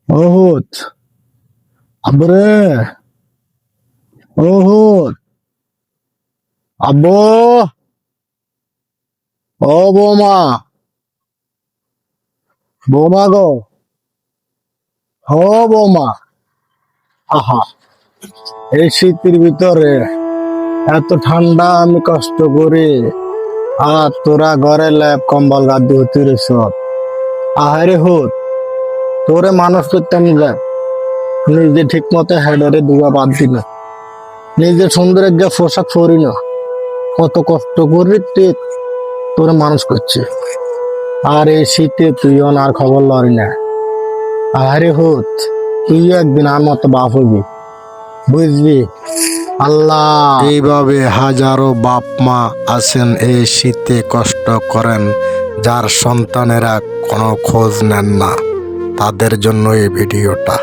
ওহুত আব্বুরে, ওহুত আব্বু, ও বৌমা, বৌমা গো, ও বৌমা। আহা, এই শীতের ভিতরে এত ঠান্ডা, আমি কষ্ট করি আর তোরা ঘরে ল্যাপ কম্বল গাদ্দি হতে রে সব। আহারে হুত, তোরে মানুষ করতাম যা, নিজে ঠিক মতো হেডারে দুয়া বাদ দিল, নিজে সুন্দর একটা পোশাক পরি না, কত কষ্ট করি তুই তোরে মানুষ করছে, আর এই শীতে তুইও না আর খবর লরি না। আহারে হুত, তুইও একদিন আমার মতো বাপ হবি, বুঝবি। আল্লাহ, এইভাবে হাজারো বাপ মা আছেন এই শীতে কষ্ট করেন, যার সন্তানেরা কোনো খোঁজ নেন না, তাদের জন্য এই ভিডিওটা।